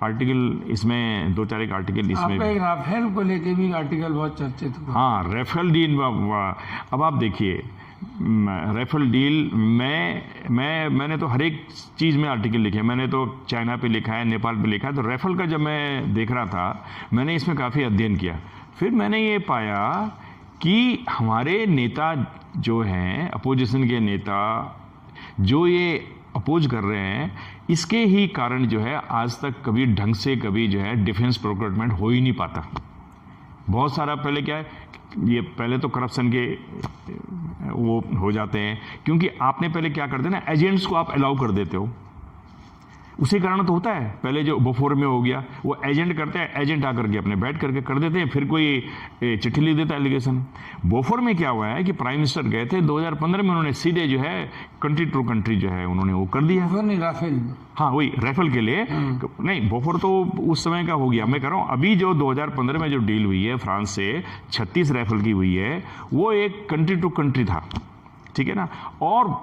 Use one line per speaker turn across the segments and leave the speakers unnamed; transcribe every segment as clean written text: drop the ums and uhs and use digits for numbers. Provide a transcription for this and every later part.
Article इसमें 2-4 एक article इसमें
आपका एक राफेल को लेके भी आर्टिकल बहुत चर्चित हुआ।
हाँ, राफेल डील। अब आप देखिए, राफेल डील मैंने तो हर एक चीज़ में आर्टिकल लिखे हैं। मैंने तो चाइना पे लिखा है, नेपाल पे लिखा है। तो राफेल का जब मैं देख रहा था, मैंने इसमें काफ़ी अध्ययन किया। फिर मैंने ये पाया कि हमारे नेता जो हैं, अपोजिशन के नेता जो ये अपोज कर रहे हैं, इसके ही कारण जो है आज तक कभी ढंग से कभी जो है डिफेंस प्रोक्योरमेंट हो ही नहीं पाता। बहुत सारा पहले क्या है, ये पहले तो करप्शन के वो हो जाते हैं, क्योंकि आपने पहले क्या करते हैं ना, एजेंट्स को आप अलाउ कर देते हो। उसी कारण तो होता है। पहले जो बोफोर में हो गया, वो एजेंट करते हैं, एजेंट आकर के अपने बैठ करके कर देते हैं, फिर कोई चिट्ठी लिख देता है, एलिगेशन। बोफोर में क्या हुआ है कि प्राइम मिनिस्टर गए थे 2015 में, उन्होंने सीधे जो है कंट्री टू कंट्री जो है उन्होंने वो कर दिया।
नहीं, राफेल।
हाँ, वही राफेल के लिए नहीं, बोफोर तो उस समय का हो गया। मैं कह रहा हूँ अभी जो 2015 में जो डील हुई है फ्रांस से 36 राइफल की हुई है, वो एक कंट्री टू कंट्री था, ठीक है ना। और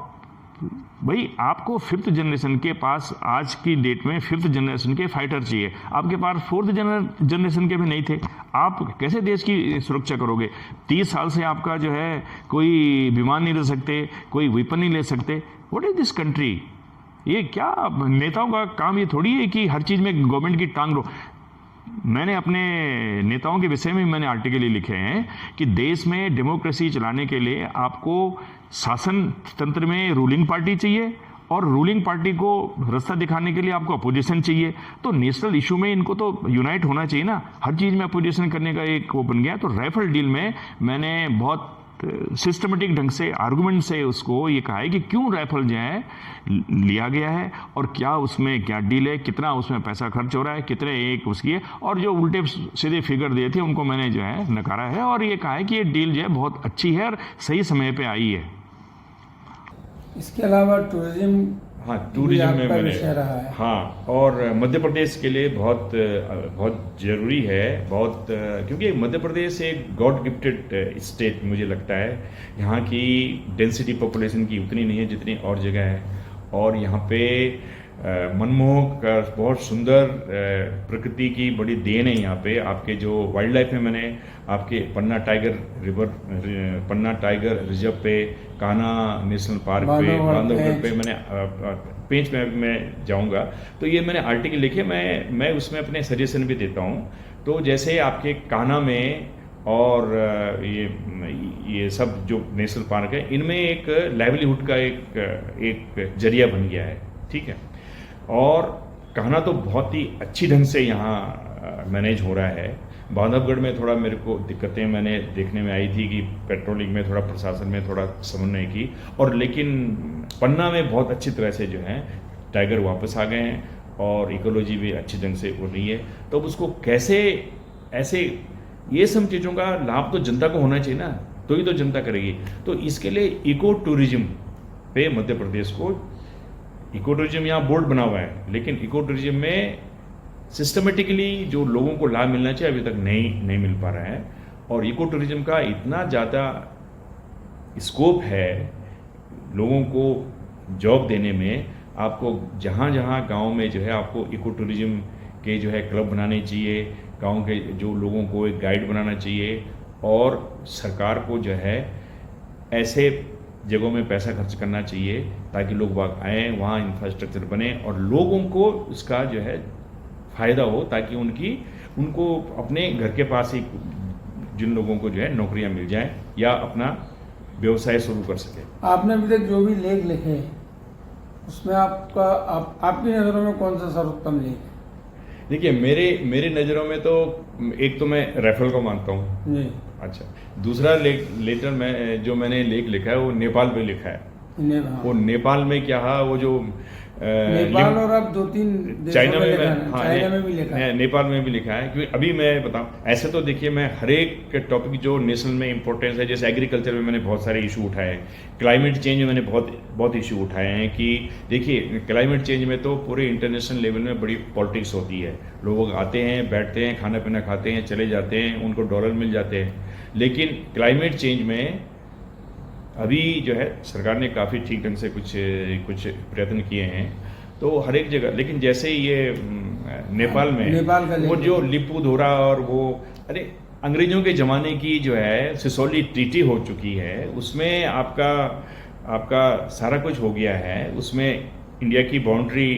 भाई आपको 5th जनरेशन के पास आज की डेट में 5th जनरेशन के फाइटर चाहिए, आपके पास 4th जनरेशन के भी नहीं थे। आप कैसे देश की सुरक्षा करोगे? 30 साल से आपका जो है कोई विमान नहीं ले सकते, कोई वेपन नहीं ले सकते। What is this country? ये क्या नेताओं का काम ये थोड़ी है कि हर चीज़ में गवर्नमेंट की टांग रो। मैंने अपने नेताओं के विषय में मैंने आर्टिकल ही लिखे हैं कि देश में डेमोक्रेसी चलाने के लिए आपको शासन तंत्र में रूलिंग पार्टी चाहिए, और रूलिंग पार्टी को रास्ता दिखाने के लिए आपको अपोजिशन चाहिए। तो नेशनल इशू में इनको तो यूनाइट होना चाहिए ना, हर चीज़ में अपोजिशन करने का एक वो बन गया। तो राइफल डील में मैंने बहुत सिस्टमेटिक ढंग से आर्गुमेंट से उसको ये कहा है कि क्यों राइफल जो है लिया गया है, और क्या उसमें क्या डील है, कितना उसमें पैसा खर्च हो रहा है, कितने एक उसकी है, और जो उल्टे सीधे फिगर दिए थे उनको मैंने जो है नकारा है, और ये कहा है कि ये डील जो है बहुत अच्छी है और सही समय पे आई है।
इसके अलावा टूरिज्म,
हाँ, टूरिज्म में मैंने
रहा है।
हाँ, और मध्य प्रदेश के लिए बहुत बहुत ज़रूरी है, बहुत क्योंकि मध्य प्रदेश एक गॉड गिफ्टेड स्टेट मुझे लगता है। यहाँ की डेंसिटी पॉपुलेशन की उतनी नहीं है जितनी और जगह है, और यहाँ पे मनमोहक बहुत सुंदर प्रकृति की बड़ी देन है। यहाँ पे आपके जो वाइल्ड लाइफ में मैंने आपके पन्ना टाइगर रिजर्व पे, कान्हा नेशनल पार्क पे, बांधवगढ़ पे मैंने पेज में मैं जाऊंगा तो ये मैंने आर्टिकल लिखे, मैं उसमें अपने सजेशन भी देता हूँ। तो जैसे आपके कान्हा में और ये सब जो नेशनल पार्क है, इनमें एक लाइवलीहुड का एक जरिया बन गया है, ठीक है। और कान्हा तो बहुत ही अच्छी ढंग से यहाँ मैनेज हो रहा है। बांधवगढ़ में थोड़ा मेरे को दिक्कतें मैंने देखने में आई थी कि पेट्रोलिंग में थोड़ा, प्रशासन में थोड़ा समन्वय की, और लेकिन पन्ना में बहुत अच्छी तरह से जो है टाइगर वापस आ गए हैं, और इकोलॉजी भी अच्छी ढंग से हो रही है। तो उसको कैसे ऐसे, ये सब चीज़ों का लाभ तो जनता को होना चाहिए ना, तो ही तो जनता करेगी। तो इसके लिए इको टूरिज्म पे मध्य प्रदेश को, इको टूरिज्म यहाँ बोर्ड बना हुआ है, लेकिन इको टूरिज्म में सिस्टमेटिकली जो लोगों को लाभ मिलना चाहिए अभी तक नहीं मिल पा रहा है। और इको टूरिज्म का इतना ज़्यादा स्कोप है लोगों को जॉब देने में। आपको जहाँ जहाँ गांव में जो है आपको इको टूरिज्म के जो है क्लब बनाने चाहिए, गांव के जो लोगों को एक गाइड बनाना चाहिए, और सरकार को जो है ऐसे जगहों में पैसा खर्च करना चाहिए ताकि लोग वहाँ आएँ, वहाँ इंफ्रास्ट्रक्चर बने और लोगों को उसका जो है फ़ायदा हो, ताकि उनको अपने घर के पास ही जिन लोगों को जो है नौकरियां मिल जाएं या अपना व्यवसाय शुरू कर सके। आपने
अभी तक जो भी लेख लिखे उसमें आपकी नज़रों में कौन सा सर्वोत्तम लेख है?
देखिए, मेरे नज़रों में तो एक तो मैं राइफल को मानता हूँ। अच्छा, दूसरा जो मैंने लेख लिखा है वो नेपाल पे लिखा है। वो नेपाल में क्या है, वो जो
नेपाल और अब 2-3
चाइना में
भी लिखा है,
नेपाल में भी लिखा है। क्योंकि अभी मैं बताऊं, ऐसे तो देखिए मैं हर एक टॉपिक जो नेशनल में इंपॉर्टेंस है, जैसे एग्रीकल्चर में मैंने बहुत सारे इशू उठाए हैं, क्लाइमेट चेंज में मैंने बहुत इशू उठाए हैं। कि देखिए, क्लाइमेट चेंज में तो पूरे इंटरनेशनल लेवल में बड़ी पॉलिटिक्स होती है। लोग आते हैं, बैठते हैं, खाना पीना खाते हैं, चले जाते हैं, उनको डॉलर मिल जाते हैं। लेकिन क्लाइमेट चेंज में अभी जो है सरकार ने काफ़ी ठीक ढंग से कुछ प्रयत्न किए हैं, तो हर एक जगह। लेकिन जैसे ही ये नेपाल में
नेपाल का
वो जो लिपुधोरा और वो, अरे अंग्रेजों के ज़माने की जो है सिसोली ट्रीटी हो चुकी है, उसमें आपका सारा कुछ हो गया है। उसमें इंडिया की बाउंड्री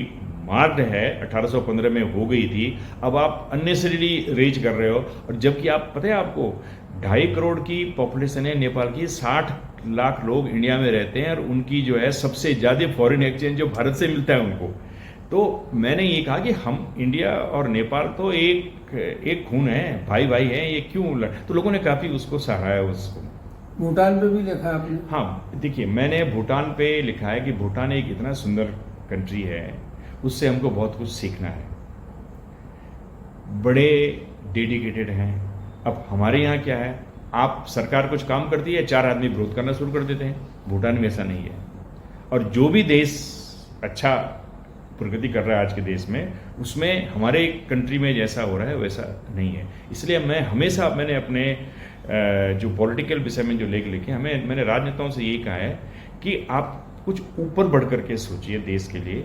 मार्क्ड है, 1815 में हो गई थी। अब आप अननेसेसरीली रेज कर रहे हो, और जबकि आप पता है आपको 2.5 करोड़ की पॉपुलेशन है नेपाल की, 60 लाख लोग इंडिया में रहते हैं, और उनकी जो है सबसे ज़्यादा फॉरेन एक्सचेंज जो भारत से मिलता है उनको। तो मैंने ये कहा कि हम इंडिया और नेपाल तो एक खून है, भाई भाई हैं, ये क्यों लड़, तो लोगों ने काफ़ी उसको सराहा उसको।
भूटान पे भी लिखा है आपने?
हाँ देखिए, मैंने भूटान पे लिखा है कि भूटान एक इतना सुंदर कंट्री है, उससे हमको बहुत कुछ सीखना है। बड़े डेडिकेटेड हैं। अब हमारे यहाँ क्या है, आप सरकार कुछ काम करती है, 4 आदमी विरोध करना शुरू कर देते हैं। भूटान में ऐसा नहीं है। और जो भी देश अच्छा प्रगति कर रहा है आज के देश में, उसमें हमारे कंट्री में जैसा हो रहा है वैसा नहीं है। इसलिए मैंने अपने जो पॉलिटिकल विषय में जो लेख लिखे, मैंने राजनेताओं से यही कहा है कि आप कुछ ऊपर बढ़ करके सोचिए देश के लिए।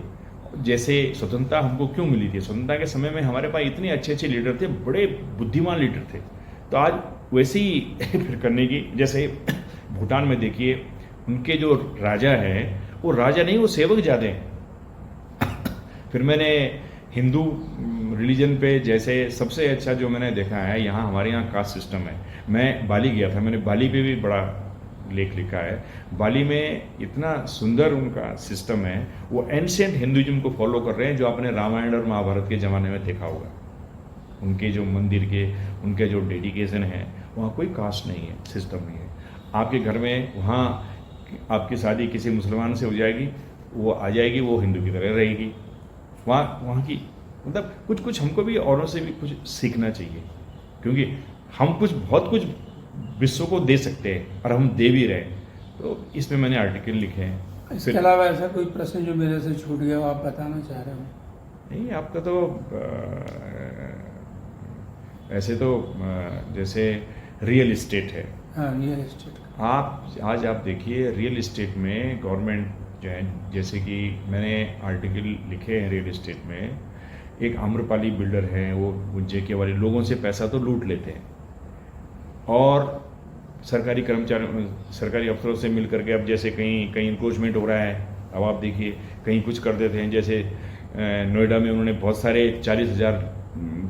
जैसे स्वतंत्रता हमको क्यों मिली थी, स्वतंत्रता के समय में हमारे पास इतने अच्छे अच्छे लीडर थे, बड़े बुद्धिमान लीडर थे। तो आज वैसे ही फिर करने की, जैसे भूटान में देखिए, उनके जो राजा हैं वो राजा नहीं, वो सेवक ज़्यादा हैं। फिर मैंने हिंदू रिलीजन पे जैसे सबसे अच्छा जो मैंने देखा है, यहाँ हमारे यहाँ कास्ट सिस्टम है। मैं बाली गया था, मैंने बाली पे भी बड़ा लेख लिखा है। बाली में इतना सुंदर उनका सिस्टम है, वो एंशिएंट हिंदुइज्म को फॉलो कर रहे हैं, जो आपने रामायण और महाभारत के ज़माने में देखा होगा। उनके जो मंदिर के, उनके जो डेडिकेशन है, वहाँ कोई कास्ट नहीं है, सिस्टम नहीं है। आपके घर में वहाँ आपकी शादी किसी मुसलमान से हो जाएगी, वो आ जाएगी, वो हिंदू की तरह रहेगी। वहाँ की मतलब कुछ हमको भी औरों से भी कुछ सीखना चाहिए, क्योंकि हम बहुत कुछ विश्व को दे सकते हैं और हम दे भी रहे। तो इसमें मैंने आर्टिकल लिखे हैं।
इसके अलावा ऐसा कोई प्रश्न जो मेरे से छूट गया हो आप बताना चाह रहे हो?
नहीं, आपका तो ऐसे तो जैसे रियल इस्टेट है।
हाँ, रियल इस्टेट।
आज आप देखिए, रियल इस्टेट में गवर्नमेंट जो है, जैसे कि मैंने आर्टिकल लिखे हैं रियल इस्टेट में, एक आम्रपाली बिल्डर हैं, वो जेके वाले लोगों से पैसा तो लूट लेते हैं, और सरकारी कर्मचारियों, सरकारी अफसरों से मिल करके, अब जैसे कहीं इंक्रोचमेंट हो रहा है, अब आप देखिए कहीं कुछ कर देते हैं। जैसे नोएडा में उन्होंने बहुत सारे 40,000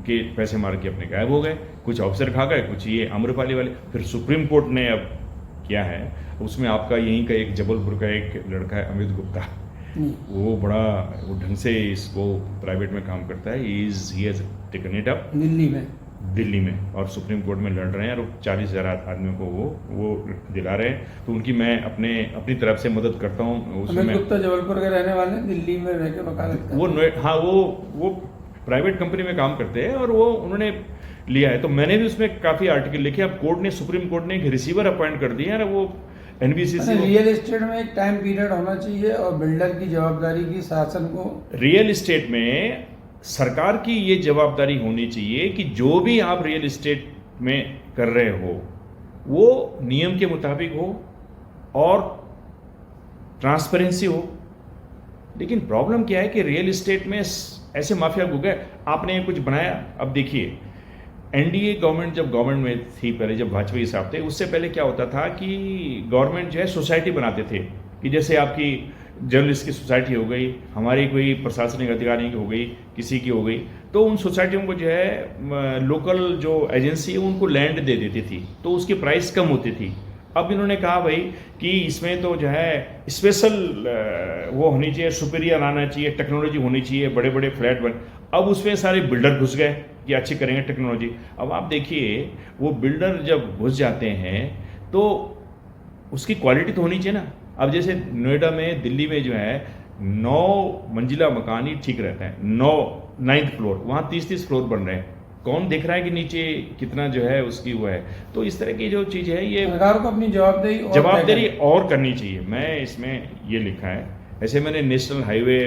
के पैसे मार के अपने गायब हो गए, कुछ ऑफिसर खा गए, कुछ ये आम्रपाली वाले। फिर सुप्रीम कोर्ट ने अब किया है, उसमें आपका यहीं का एक जबलपुर का एक लड़का है अमित गुप्ता, वो ढंग से इसको प्राइवेट में काम करता है, he has taken it up Delhi में, और सुप्रीम कोर्ट में लड़ रहे हैं, और 40,000 आदमियों को वो दिला रहे हैं। तो उनकी मैं अपनी तरफ से मदद करता हूँ।
अमित गुप्ता जबलपुर के रहने वाले, दिल्ली में रह के वकालत करते हैं।
वो प्राइवेट कंपनी में काम करते हैं, और वो उन्होंने लिया है। तो मैंने भी उसमें काफ़ी आर्टिकल लिखे। अब सुप्रीम कोर्ट ने एक रिसीवर अपॉइंट कर दिया है, वो NBC से।
रियल एस्टेट में एक टाइम पीरियड होना चाहिए, और बिल्डर की जवाबदारी की शासन को,
रियल एस्टेट में सरकार की ये जवाबदारी होनी चाहिए कि जो भी आप रियल एस्टेट में कर रहे हो वो नियम के मुताबिक हो और ट्रांसपेरेंसी हो। लेकिन प्रॉब्लम क्या है कि रियल एस्टेट में ऐसे माफिया घुस गए, आपने कुछ बनाया। अब देखिए, NDA गवर्नमेंट जब गवर्नमेंट में थी पहले, जब वाजपेयी साहब थे, उससे पहले क्या होता था कि गवर्नमेंट जो है सोसाइटी बनाते थे, कि जैसे आपकी जर्नलिस्ट की सोसाइटी हो गई, हमारी कोई प्रशासनिक अधिकारी की हो गई, किसी की हो गई, तो उन सोसाइटियों को जो है लोकल जो एजेंसी है उनको लैंड दे देती थी, तो उसकी प्राइस कम होती थी। अब इन्होंने कहा भाई कि इसमें तो जो है स्पेशल वो होनी चाहिए, सुपीरियर आना चाहिए, टेक्नोलॉजी होनी चाहिए, बड़े बड़े फ्लैट बन। अब उसमें सारे बिल्डर घुस गए कि अच्छी करेंगे टेक्नोलॉजी। अब आप देखिए, वो बिल्डर जब घुस जाते हैं तो उसकी क्वालिटी तो होनी चाहिए ना। अब जैसे नोएडा में, दिल्ली में जो है 9 मंजिला मकान ही ठीक रहता है, 9th फ्लोर, वहाँ 30-30 फ्लोर बन रहे हैं। कौन देख रहा है कि नीचे कितना जो है उसकी वो है। तो इस तरह की जो चीज़ है, ये
सरकार को अपनी
जवाबदारी और करनी चाहिए। मैं इसमें ये लिखा है। ऐसे मैंने नेशनल हाईवे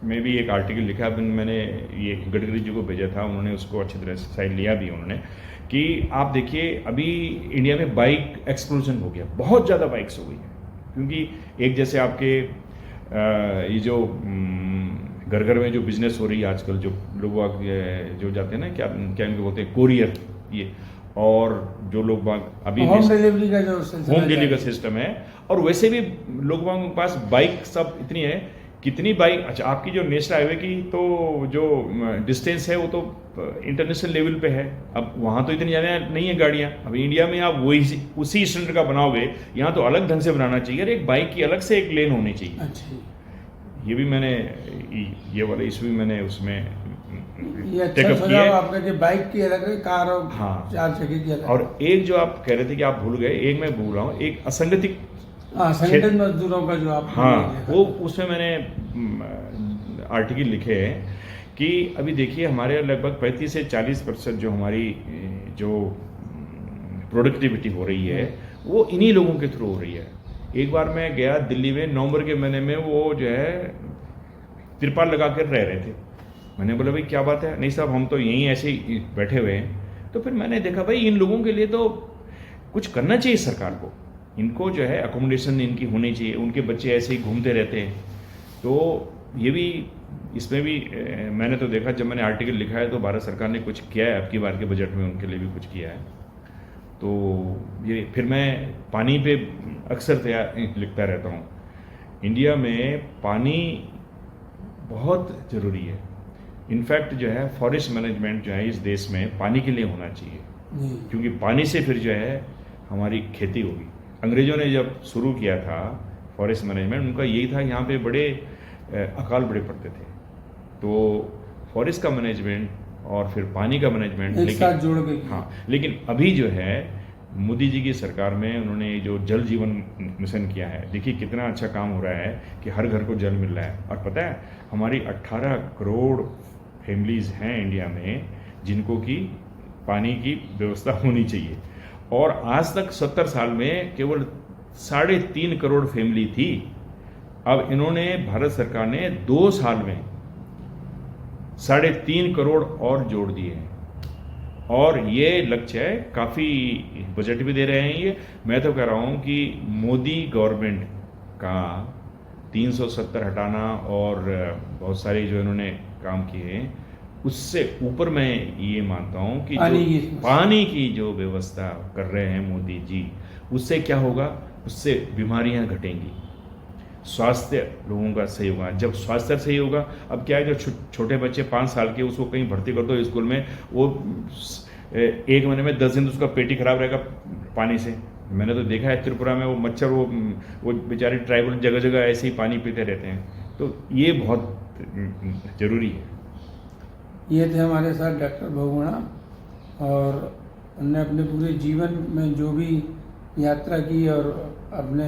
में भी एक आर्टिकल लिखा, मैंने ये गडकरी जी को भेजा था, उन्होंने उसको अच्छी तरह से साइड लिया भी उन्होंने, कि आप देखिए अभी इंडिया में बाइक एक्सप्लोजन हो गया, बहुत ज़्यादा बाइक्स हो गई हैं। क्योंकि एक जैसे आपके ये जो घर घर में जो बिजनेस हो रही है आजकल, जो लोग जो जाते हैं ना, क्या क्या इनको बोलते हैं, कोरियर, ये, और जो लोग अभी
होम डिलीवरी का जो
होम डिलीवरी का सिस्टम है। और वैसे भी लोगों के पास बाइक सब इतनी है, कितनी बाइक, अच्छा आपकी जो नेशनल हाईवे की तो जो डिस्टेंस है वो तो इंटरनेशनल लेवल पे है, अब वहाँ तो इतनी ज़्यादा नहीं है गाड़ियाँ। अब इंडिया में आप वही उसी स्टैंडर्ड का बनाओगे, यहाँ तो अलग ढंग से बनाना चाहिए, और एक बाइक की अलग से एक लेन होनी चाहिए।
अच्छा,
ये भी मैंने, ये वाला इशू भी मैंने उसमें
ये अच्छा सुझाव आपका कि बाइक की अलग है, कार और
हाँ,
4 चक्के की अलग।
और एक जो आप कह रहे थे कि आप भूल गए, एक मैं भूल रहा हूँ, एक असंगठित,
हाँ, संगठित मजदूरों का जो आप,
हाँ, वो उसमें मैंने आर्टिकल लिखे हैं कि अभी देखिए हमारे लगभग 35 से 40% जो हमारी जो प्रोडक्टिविटी हो रही है वो इन्हीं लोगों के थ्रू हो रही है। एक बार मैं गया दिल्ली में, नवंबर के महीने में, वो जो है तिरपाल लगा कर रह रहे थे। मैंने बोला भाई क्या बात है? नहीं साहब हम तो यहीं ऐसे ही बैठे हुए हैं। तो फिर मैंने देखा भाई इन लोगों के लिए तो कुछ करना चाहिए सरकार को, इनको जो है अकोमोडेशन इनकी होनी चाहिए, उनके बच्चे ऐसे ही घूमते रहते हैं। तो ये भी, इसमें भी मैंने तो देखा, जब मैंने आर्टिकल लिखा है तो भारत सरकार ने कुछ किया है, अब की बार के बजट में उनके लिए भी कुछ किया है। तो ये फिर मैं पानी पे अक्सर लिखता रहता हूँ। इंडिया में पानी बहुत ज़रूरी है। इनफैक्ट जो है फॉरेस्ट मैनेजमेंट जो है इस देश में पानी के लिए होना चाहिए, क्योंकि पानी से फिर जो है हमारी खेती होगी। अंग्रेज़ों ने जब शुरू किया था फॉरेस्ट मैनेजमेंट, उनका यही था, यहाँ पे बड़े अकाल बड़े पड़ते थे, तो फॉरेस्ट का मैनेजमेंट और फिर पानी का मैनेजमेंट
एक साथ जोड़ के,
हाँ। लेकिन अभी जो है मोदी जी की सरकार में उन्होंने जो जल जीवन मिशन किया है, देखिए कितना अच्छा काम हो रहा है कि हर घर को जल मिल रहा है। और पता है हमारी 18 करोड़ फैमिलीज़ हैं इंडिया में जिनको कि पानी की व्यवस्था होनी चाहिए, और आज तक 70 साल में केवल 3.5 करोड़ फैमिली थी। अब इन्होंने, भारत सरकार ने 2 साल में 3.5 करोड़ और जोड़ दिए हैं, और ये लक्ष्य है, काफ़ी बजट भी दे रहे हैं। ये मैं तो कह रहा हूँ कि मोदी गवर्नमेंट का 370 हटाना और बहुत सारे जो इन्होंने काम किए हैं, उससे ऊपर मैं ये मानता हूँ कि पानी की जो व्यवस्था कर रहे हैं मोदी जी, उससे क्या होगा, उससे बीमारियाँ घटेंगी, स्वास्थ्य लोगों का सही होगा। जब स्वास्थ्य सही होगा, अब क्या है, जो छोटे बच्चे 5 साल के, उसको कहीं भर्ती कर दो स्कूल में, वो 1 महीने में 10 दिन उसका पेट ही खराब रहेगा पानी से। मैंने तो देखा है त्रिपुरा में वो मच्छर, वो बेचारे ट्राइबल जगह जगह ऐसे ही पानी पीते रहते हैं। तो ये बहुत ज़रूरी है।
ये थे हमारे साथ डॉक्टर बहुगुणा, और उन्होंने अपने पूरे जीवन में जो भी यात्रा की और अपने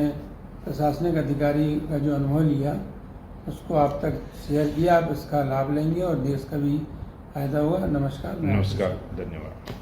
प्रशासनिक अधिकारी का जो अनुभव लिया उसको आप तक शेयर किया। आप इसका लाभ लेंगे और देश का भी फायदा होगा। नमस्कार।
नमस्कार, धन्यवाद।